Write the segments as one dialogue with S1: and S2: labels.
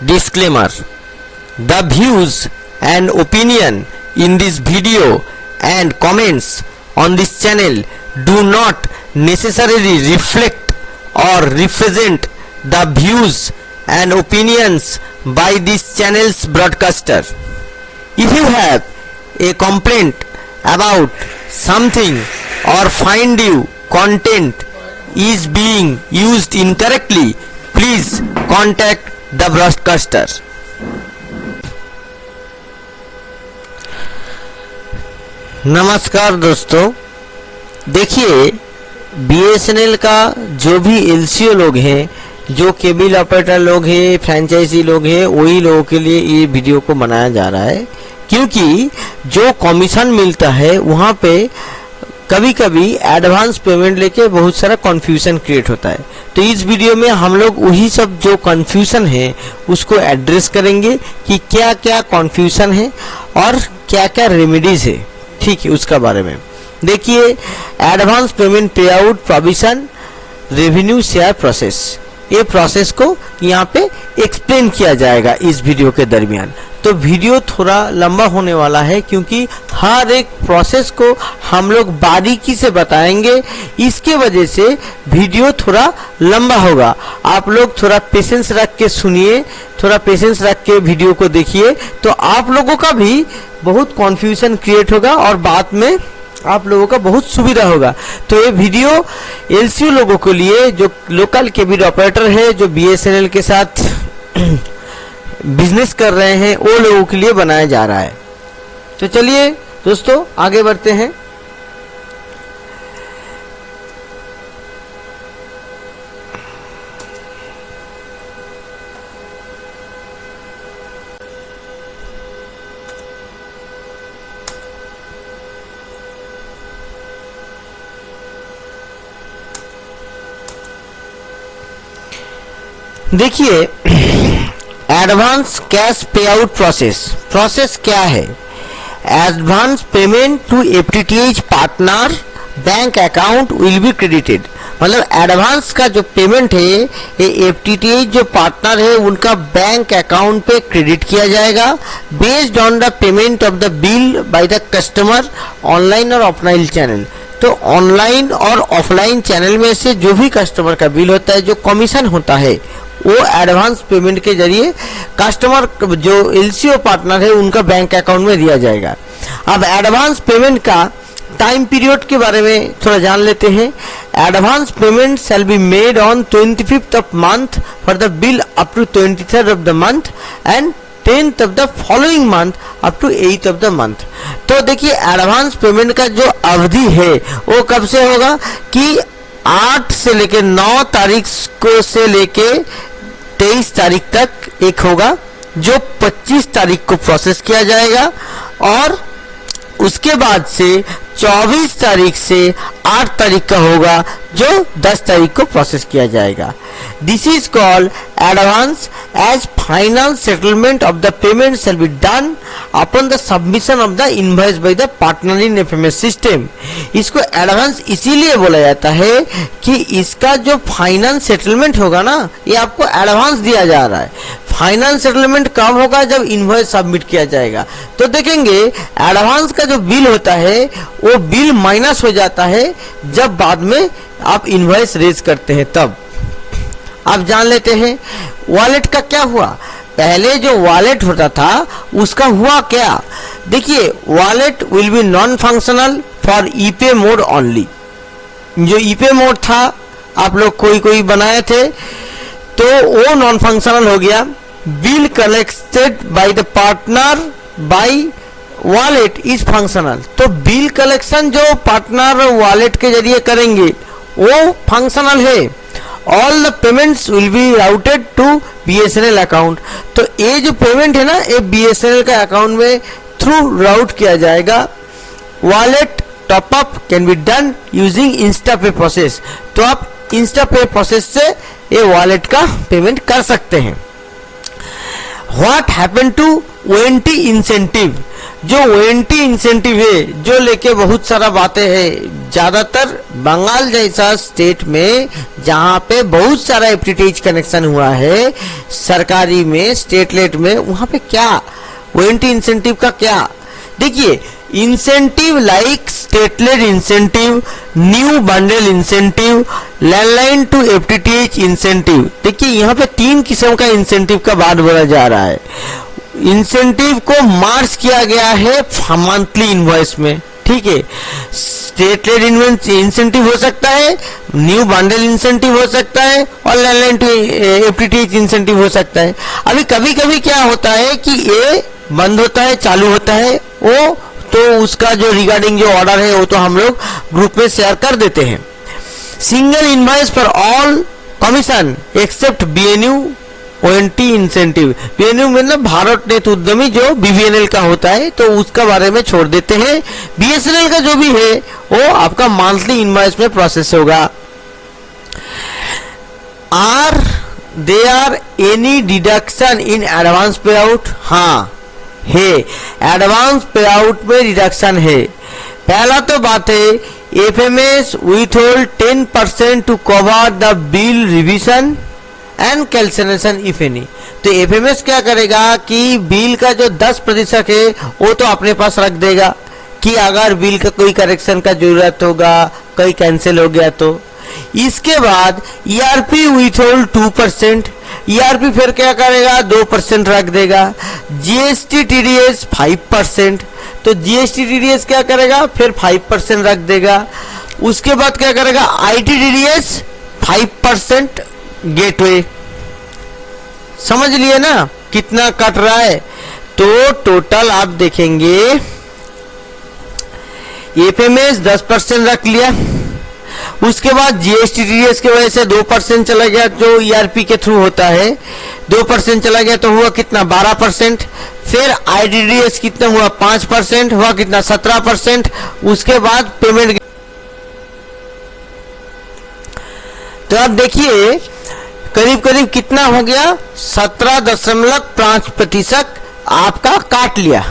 S1: Disclaimer: the views and opinion in this video and comments on this channel do not necessarily reflect or represent the views and opinions by this channel's broadcaster. If you have a complaint about something or find you content is being used incorrectly, please contact the broadcaster. नमस्कार दोस्तों, देखिए BSNL का जो भी LCO लोग हैं, जो cable operator लोग हैं, फ्रेंचाइजी लोग हैं, वही लोगों के लिए ये वीडियो को बनाया जा रहा है, क्योंकि जो कमीशन मिलता है वहाँ पे कभी कभी एडवांस पेमेंट लेके बहुत सारा कन्फ्यूजन क्रिएट होता है। तो इस वीडियो में हम लोग वही सब जो कन्फ्यूजन है उसको एड्रेस करेंगे कि क्या क्या कन्फ्यूजन है और क्या क्या रेमेडीज है, ठीक है, उसका बारे में। देखिए, एडवांस पेमेंट पे out provision revenue share process, ये प्रोसेस को यहाँ पे एक्सप्लेन किया जाएगा इस वीडियो के दरमियान। तो वीडियो थोड़ा लंबा होने वाला है क्योंकि हर एक प्रोसेस को हम लोग बारीकी से बताएंगे, इसके वजह से वीडियो थोड़ा लंबा होगा। आप लोग थोड़ा पेशेंस रख के सुनिए, थोड़ा पेशेंस रख के वीडियो को देखिए, तो आप लोगों का भी बहुत कन्फ्यूजन क्रिएट होगा और बाद में आप लोगों का बहुत सुविधा होगा। तो ये वीडियो एलसीओ लोगों के लिए, जो लोकल केबल ऑपरेटर है, जो बीएसएनएल के साथ बिजनेस कर रहे हैं, वो लोगों के लिए बनाया जा रहा है। तो चलिए दोस्तों आगे बढ़ते हैं। देखिए, advance cash pay out process क्या है? Advance payment to FTTH partner bank account will be credited. मतलब एडवांस का जो पेमेंट है ये एफटीटीएच जो पार्टनर है उनका बैंक अकाउंट पे क्रेडिट किया जाएगा based on the payment of the bill bye the customer online और ऑफलाइन चैनल। तो ऑनलाइन और ऑफलाइन चैनल में से जो भी कस्टमर का बिल होता है, जो कमीशन होता है, वो एडवांस पेमेंट के जरिए कस्टमर जो एलसीओ पार्टनर है उनका बैंक अकाउंट में दिया जाएगा। अब एडवांस पेमेंट का टाइम पीरियड के बारे में थोड़ा जान लेते हैं। Advance payment shall be made on 25th of month for the bill up to 23rd of the month and 10th of the following month up to 8th of the month. तो देखिए, advance payment का जो अवधि है वो कब से होगा कि 8 से लेके 9 तारीख को से लेके 23 तारीख तक एक होगा जो 25 तारीख को प्रोसेस किया जाएगा और उसके बाद से 24 तारीख से 8 तारीख का होगा जो 10 तारीख को प्रोसेस किया जाएगा। This is called advance as final settlement of the payment shall be done upon the submission of the invoice by the partner in FMS system. इसको एडवांस इसीलिए बोला जाता है कि इसका जो फाइनल सेटलमेंट होगा ना, ये आपको एडवांस दिया जा रहा है। फाइनल सेटलमेंट कब होगा? जब इनवॉइस सबमिट किया जाएगा। तो देखेंगे एडवांस का जो बिल होता है वो बिल माइनस हो जाता है जब बाद में आप इनवॉइस रेज करते हैं तब। आप जान लेते हैं वॉलेट का क्या हुआ। पहले जो वॉलेट होता था उसका हुआ क्या? देखिए, wallet will be non functional for ePay mode only. जो ईपे मोड था आप लोग कोई बनाए थे तो वो नॉन फंक्शनल हो गया। Bill collected by the partner by wallet is functional. तो बिल कलेक्शन जो पार्टनर वॉलेट के जरिए करेंगे वो फंक्शनल है। All the payments will be routed to BSNL account. तो ये जो पेमेंट है ना, ये बीएसएनएल के अकाउंट में थ्रू राउट किया जाएगा। Wallet top up can be done using Instapay process. तो आप इंस्टापे प्रोसेस से ये वॉलेट का पेमेंट कर सकते हैं। What happen to ONT incentive? जो ONT इंसेंटिव है, जो लेके बहुत सारा बातें हैं, ज्यादातर बंगाल जैसा स्टेट में जहां पे बहुत सारा एफटीटीएच कनेक्शन हुआ है सरकारी में, स्टेट लेट में, वहां पे क्या ONT इंसेंटिव का क्या, देखिए incentive like statelet incentive, new bundle incentive, landline to FTTH incentive. देखिए यहाँ पे 3 किस्म का इंसेंटिव का बात बोला जा रहा है। इंसेंटिव को मार्च किया गया है मंथली इनवॉइस में, ठीक है। स्टेटलेट इंसेंटिव हो सकता है, न्यू बंडल इंसेंटिव हो सकता है और लैंडलाइन टू एफटीटीएच इंसेंटिव हो सकता है। अभी कभी कभी क्या होता है कि ये बंद होता है, चालू होता है, वो तो उसका जो रिगार्डिंग जो ऑर्डर है वो तो हम लोग ग्रुप में शेयर कर देते हैं। Single invoice for all commission except BNU ONT incentive. BNU मतलब भारत नेट उद्यमी जो BVNL का होता है, तो उसका बारे में छोड़ देते हैं। BSNL का जो भी है वो आपका मंथली इनवॉइस में प्रोसेस होगा। Are they are any deduction in advance pay out? हाँ है, एडवांस पे आउट में डिडक्शन है। पहला तो बात है FMS withhold 10% to cover the bill revision and cancellation if any. तो FMS क्या करेगा कि बिल का जो 10% है वो तो अपने पास रख देगा कि अगर बिल का कोई करेक्शन का जरूरत होगा, कोई कैंसिल हो गया तो। इसके बाद ERP withhold 2%, ERP फिर क्या करेगा 2% रख देगा। GST TDS 5%, तो GST TDS क्या करेगा फिर 5% रख देगा। उसके बाद क्या करेगा ITDS 5% गेटवे। समझ लिए ना कितना कट रहा है। तो टोटल आप देखेंगे FMS 10% रख लिया, उसके बाद GST TDS की वजह से 2% चला गया जो ERP के थ्रू होता है, 2% चला गया तो हुआ कितना 12%। फिर ITDS कितना हुआ 5%, हुआ कितना 17%। उसके बाद पेमेंट, तो आप देखिए करीब करीब कितना हो गया 17.5% आपका काट लिया।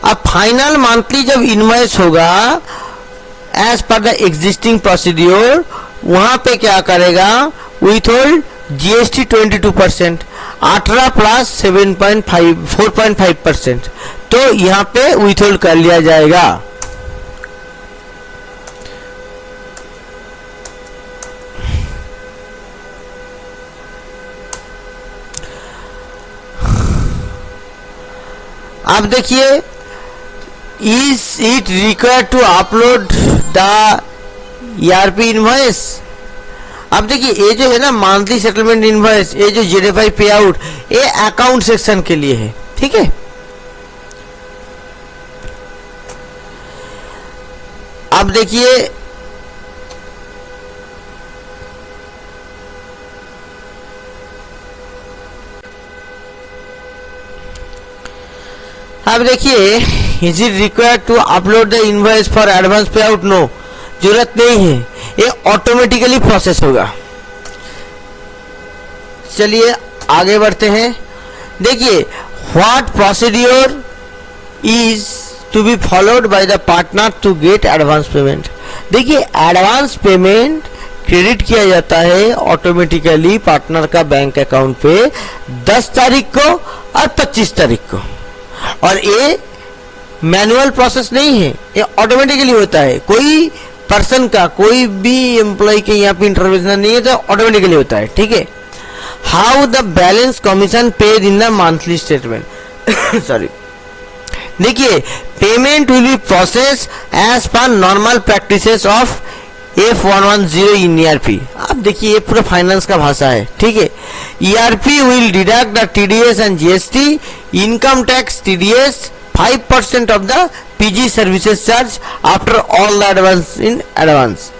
S1: अब फाइनल मंथली जब इनवॉइस होगा as per the existing procedure, वहां पे क्या करेगा विथहोल्ड GST 22%, 18 प्लस 7.5 4.5%, तो यहाँ पे विथहोल्ड कर लिया जाएगा। अब देखिए is it required to upload the ERP invoice. अब देखिए ये जो है ना मंथली सेटलमेंट इनवॉइस, ये जो ZFI पे आउट, ये अकाउंट सेक्शन के लिए है, ठीक है। अब देखिए is it required to upload the invoice for advance pay out? No, जरूरत नहीं है, ये ऑटोमेटिकली प्रोसेस होगा। चलिए आगे बढ़ते हैं। देखिए what procedure is to be followed by the partner to get advance payment. देखिए एडवांस पेमेंट क्रेडिट किया जाता है ऑटोमेटिकली पार्टनर का बैंक अकाउंट पे 10 तारीख को और 25 तारीख को, और ये मैनुअल प्रोसेस नहीं है, ये ऑटोमेटिकली होता है। कोई पर्सन का, कोई भी एम्प्लॉय के यहाँ पे इंटरवेंशन नहीं है, तो ऑटोमेटिकली होता है, ठीक है। How the balance commission paid in the monthly statement sorry, देखिए payment will be process as per normal practices of F110 in ERP। अब देखिए ये पूरा फाइनेंस का भाषा है, ठीक है। ERP will deduct the TDS and GST, income tax TDS, 5% of the PG services charge after all the advance in advance,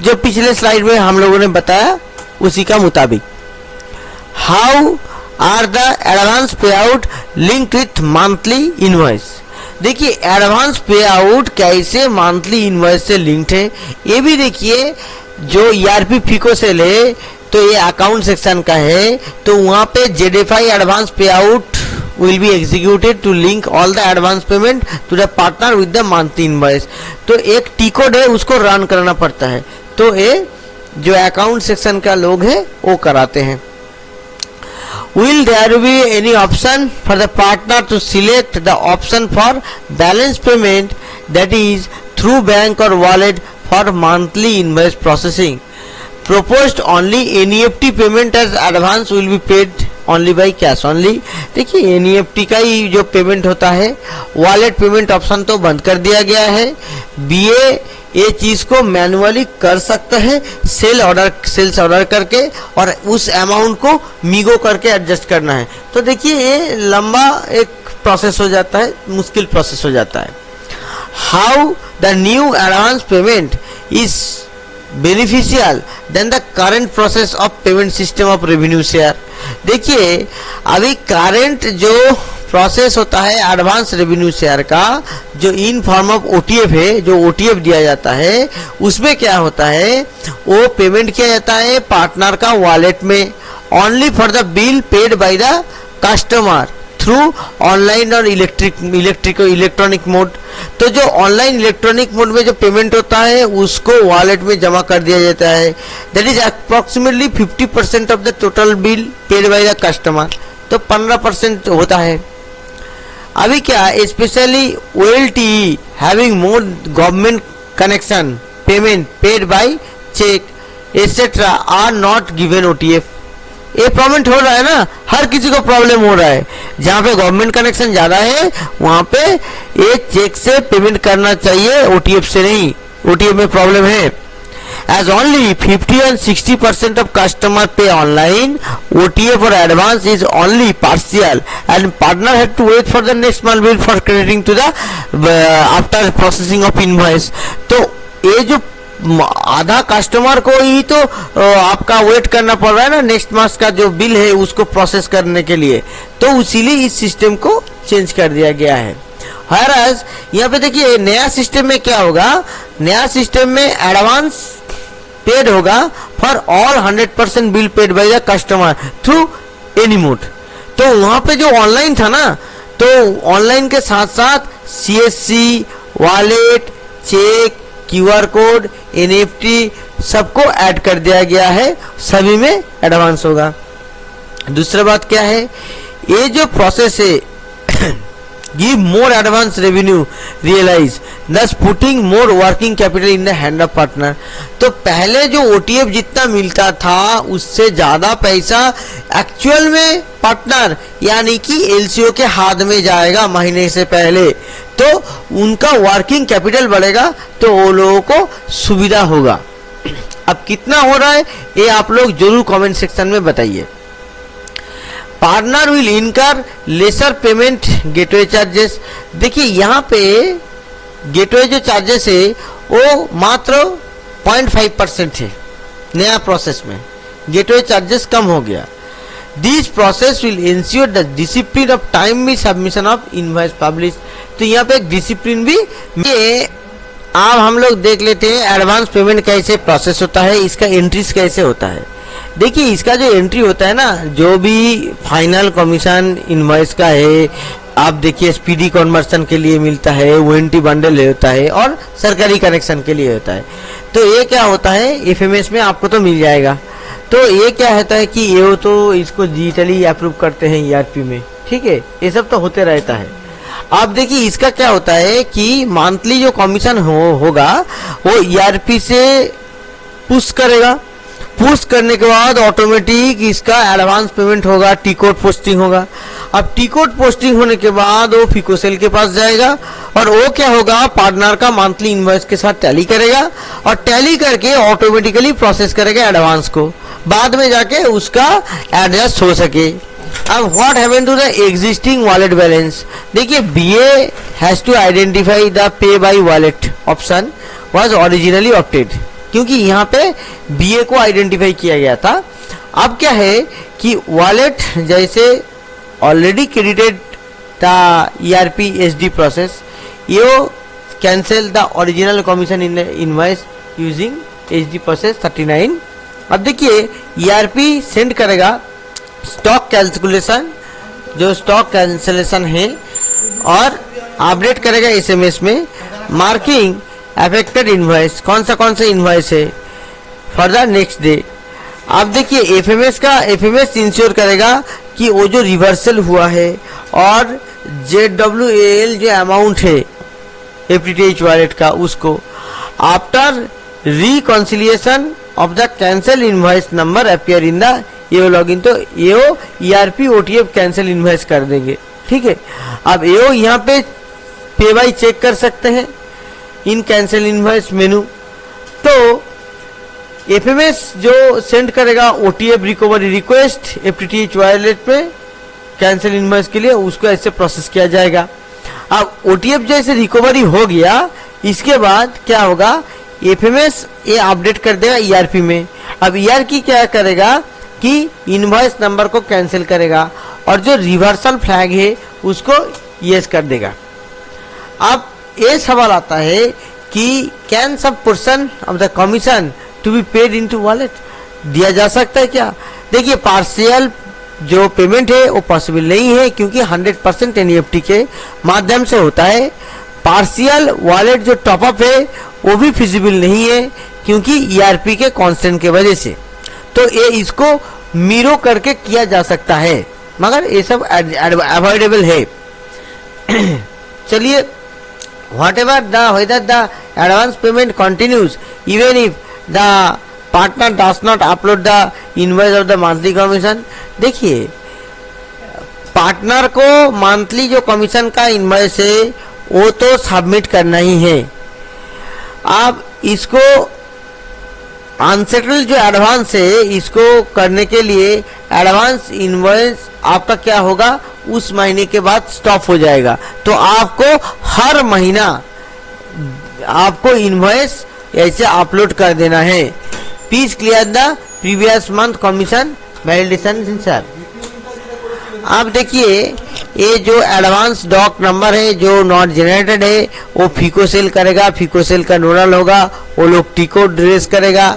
S1: जो पिछले स्लाइड में हम लोगों ने बताया उसी का मुताबिक। How are the advance pay out linked with monthly invoice. देखिए एडवांस पे आउट कैसे मंथली इनवॉइस से लिंक्ड है, ये भी देखिए। जो ERP फीको से ले तो ये अकाउंट सेक्शन का है, तो वहां पे ZFI advance pay out will be executed to link all the advance payment to the partner with the monthly invoice. तो एक टी कोड है, उसको रन करना पड़ता है, तो ये जो अकाउंट सेक्शन का लोग है वो कराते हैं. Will there be any option for the partner to select the option for balance payment, that is through bank or wallet, for monthly invoice processing? Proposed only NEFT payment as advance will be paid only by cash only. देखिए NEFT का ही जो payment होता है, wallet payment option तो बंद कर दिया गया है. BA ये चीज को मैनुअली कर सकता है सेल्स ऑर्डर करके, और उस अमाउंट को मीगो करके एडजस्ट करना है. तो देखिए ये लंबा एक प्रोसेस हो जाता है, मुश्किल प्रोसेस हो जाता है. How the new advance payment is beneficial then the current process of payment system of revenue share. देखिए अभी करंट जो प्रोसेस होता है एडवांस रेवेन्यू शेयर का, जो इन फॉर्म ऑफ ओटीएफ है, जो ओटीएफ दिया जाता है, उसमें क्या होता है, वो पेमेंट किया जाता है पार्टनर का वॉलेट में, only for the bill paid by the customer through online और इलेक्ट्रॉनिक मोड. तो जो ऑनलाइन इलेक्ट्रॉनिक मोड में जो पेमेंट होता है उसको वॉलेट में जमा कर दिया जाता है. That is approximately 50% of the total bill paid by the customer. तो 15% होता है. अभी क्या specially OLTE having more government connection payment paid by cheque etcetera are not given OTF. ये प्रॉब्लम हो रहा है ना, हर किसी को प्रॉब्लम हो रहा है. जहाँ पे गवर्नमेंट कनेक्शन ज्यादा है वहां पे ये चेक से पेमेंट करना चाहिए, OTF से नहीं. OTF में प्रॉब्लम है. As only 50 and 60% of customer pay online, OTF or advance is only partial, and partner had to wait for the next month bill for crediting to the after processing of invoice. तो ये जो आधा customer को ही तो आपका wait करना पड़ रहा है ना, नेक्स्ट मास का जो बिल है उसको प्रोसेस करने के लिए, तो इसीलिए इस सिस्टम को चेंज कर दिया गया है. हराज यहाँ पे देखिए नया सिस्टम में क्या होगा, नया सिस्टम में एडवांस पेड होगा for all 100% bill paid by the customer through any mode. तो वहां पे जो ऑनलाइन था ना, तो ऑनलाइन के साथ साथ CSC, wallet, cheque, QR code, NFT सबको ऐड कर दिया गया है, सभी में एडवांस होगा. दूसरा बात क्या है, ये जो प्रोसेस है give more advance revenue realize, thus putting more working capital in the hand of partner. तो पहले जो OTF जितना मिलता था उससे ज्यादा पैसा एक्चुअल में पार्टनर यानी कि LCO के हाथ में जाएगा महीने से पहले, तो उनका वर्किंग कैपिटल बढ़ेगा, तो वो लोगों को सुविधा होगा. अब कितना हो रहा है ये आप लोग जरूर कमेंट सेक्शन में बताइए. पार्टनर विल इनकर लेसर पेमेंट गेटवे चार्जेस. देखिए यहाँ पे गेटवे जो चार्जेस है वो मात्र 0.5% है. नया प्रोसेस में गेटवे चार्जेस कम हो गया. This process will ensure the discipline of timely submission of invoice publish. तो यहाँ पे एक डिसिप्लिन भी अब हम लोग देख लेते हैं एडवांस पेमेंट कैसे प्रोसेस होता है, इसका एंट्रीज कैसे होता है. देखिए इसका जो एंट्री होता है ना, जो भी फाइनल कमीशन इनवॉइस का है, आप देखिए स्पीडी कन्वर्सन के लिए मिलता है, वारंटी बंडल होता है, और सरकारी कनेक्शन के लिए होता है. तो ये क्या होता है FMS में आपको तो मिल जाएगा. तो ये क्या होता है कि ये तो इसको डिजिटली अप्रूव करते हैं ERP में, ठीक है, ये सब तो होते रहता है. आप देखिए इसका क्या होता है कि मंथली जो कमीशन होगा वो ERP से पुश करेगा. पुश करने के बाद ऑटोमेटिक इसका एडवांस पेमेंट होगा, टी कोड पोस्टिंग होगा. अब टी कोड पोस्टिंग होने के बाद वो फिकोसेल के पास जाएगा, और वो क्या होगा पार्टनर का मंथली इनवॉइस के साथ टैली करेगा, और टैली करके ऑटोमेटिकली प्रोसेस करेगा एडवांस को, बाद में जाके उसका एडजस्ट हो सके. अब what happened to the existing wallet balance. देखिए BA has to identify the pay by wallet option was originally opted, क्योंकि यहाँ पे BA को आइडेंटिफाई किया गया था. अब क्या है कि वॉलेट जैसे already credited the ERP SD process, ये cancel the original commission in invoice using SD process 39. अब देखिए ERP सेंड करेगा स्टॉक कैलकुलेशन जो स्टॉक कैंसिलेशन है और अपडेट करेगा एसएमएस में मार्किंग अफेक्टेड इनवॉइस, कौन सा इनवॉइस है फॉर द नेक्स्ट डे। अब देखिए एफएमएस इंश्योर करेगा कि वो जो रिवर्सल हुआ है और ZWAL जो अमाउंट है FTTH वॉलेट का, उसको after reconciliation of the cancel invoice number appear in the AO login, तो एओ ERP OTF कैंसिल इनवॉइस कर देंगे। ठीक है, अब एओ यहाँ पे पे बाय चेक कर सकते हैं इन कैंसिल इनवॉइस मेनू। तो एफएमएस जो सेंड करेगा OTF recovery request FTTH wallet में कैंसिल इनवॉइस के लिए, उसको ऐसे प्रोसेस किया जाएगा। अब OTF जैसे रिकवरी हो गया, इसके बाद क्या होगा, एफएमएस ये अपडेट कर देगा ERP में। अब ERP क्या करेगा कि इनवॉइस नंबर को कैंसिल करेगा और जो रिवर्सल फ्लैग है उसको यस कर देगा। अब ये सवाल आता है कि can sub portion of the commission to be paid into wallet, दिया जा सकता है क्या? देखिए पार्शियल जो पेमेंट है वो पॉसिबल नहीं है, क्योंकि 100% NEFT के माध्यम से होता है। पार्शियल वॉलेट जो टॉपअप है वो भी फिजिबल नहीं है, क्योंकि ERP के कांस्टेंट के वजह से। तो ये इसको मिरो करके किया जा सकता है, मगर ये सब अवॉइडेबल है। चलिए, whatever the whether the advance payment continues even if the partner does not upload the invoice of the monthly commission। देखिए पार्टनर को मंथली जो कमीशन का इनवॉइस है वो तो सबमिट करना ही है। अब इसको अनसेटल्ड जो एडवांस है इसको करने के लिए एडवांस इनवॉइस आपका क्या होगा, उस महीने के बाद स्टॉप हो जाएगा। तो आपको हर महीना आपको इनवॉइस ऐसे अपलोड कर देना है। Please clear the previous month commission validation sir. अब देखिए ये जो एडवांस डॉक नंबर है जो नॉट जनरेटेड है वो फीको सेल करेगा, फीको सेल का नोडल होगा, वो लोग टीको ड्रेस करेगा।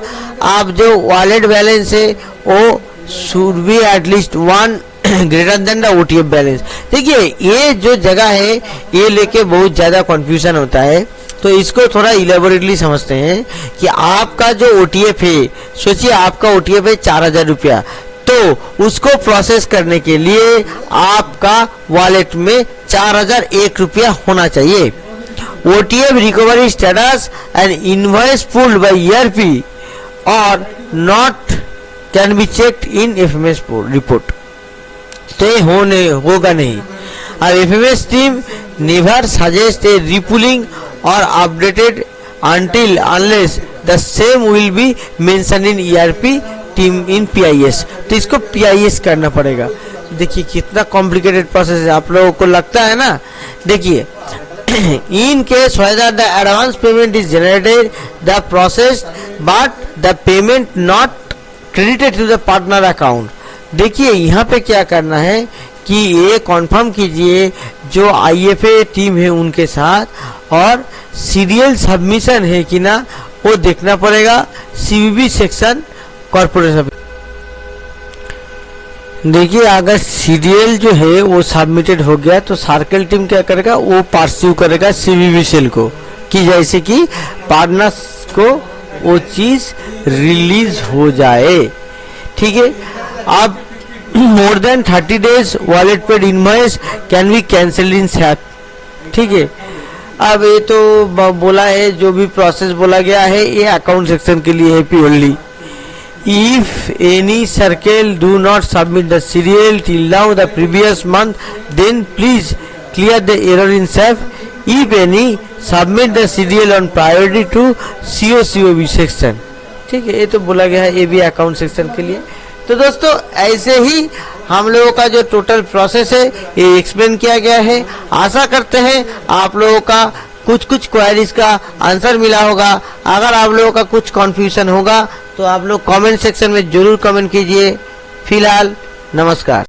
S1: अब जो वॉलेट बैलेंस है वो should be at least 1 greater than the OTF balance. देखिए ये जो जगह है ये लेके बहुत ज्यादा कंफ्यूजन होता है, तो इसको थोड़ा इलेबोरेटली समझते हैं कि आपका जो OTF है, सोचिए आपका OTF है 4000 रुपया, तो उसको प्रोसेस करने के लिए आपका वॉलेट में 4001 रुपया होना चाहिए। OTF recovery status and invoice pulled bye ERP और not can be checked in FMS report, तो ये होगा नहीं। अब FMS टीम नेवर सजेस्ट ए रिपुलिंग और updated until unless the same will be mentioned in ERP team in PIS, तो इसको PIS करना पड़ेगा। देखिए कितना कॉम्प्लिकेटेड प्रोसेस है, आप लोगों को लगता है ना। देखिए in case whether the advance payment is generated the process but the payment not credited to the partner account। देखिए यहाँ पे क्या करना है कि ये कॉन्फर्म कीजिए जो IFA टीम है उनके साथ, और सीरियल सबमिशन है कि ना वो देखना पड़ेगा CVB सेक्शन कॉर्पोरेट। देखिए अगर सीरियल जो है वो सबमिटेड हो गया तो सर्कल टीम क्या करेगा, वो परस्यू करेगा CVB सेल को कि जैसे कि पार्टनर्स को वो चीज रिलीज हो जाए। ठीक है, अब more than 30 days wallet paid invoice can be cancelled in SAP। ठीक है, अब ये तो बोला है, जो भी प्रोसेस बोला गया है ये अकाउंट सेक्शन के लिए है purely. If any circle do not submit the serial till now the previous month, then please clear the error in SAP. If any, submit the serial on priority to COCOB section। ठीक है, ये तो बोला गया है, ये भी account section के लिए। तो दोस्तों ऐसे ही हम लोगों का जो टोटल प्रोसेस है ये एक्सप्लेन किया गया है। आशा करते हैं आप लोगों का कुछ क्वेरीज का आंसर मिला होगा। अगर आप लोगों का कुछ कंफ्यूजन होगा तो आप लोग कमेंट सेक्शन में जरूर कमेंट कीजिए। फिलहाल नमस्कार।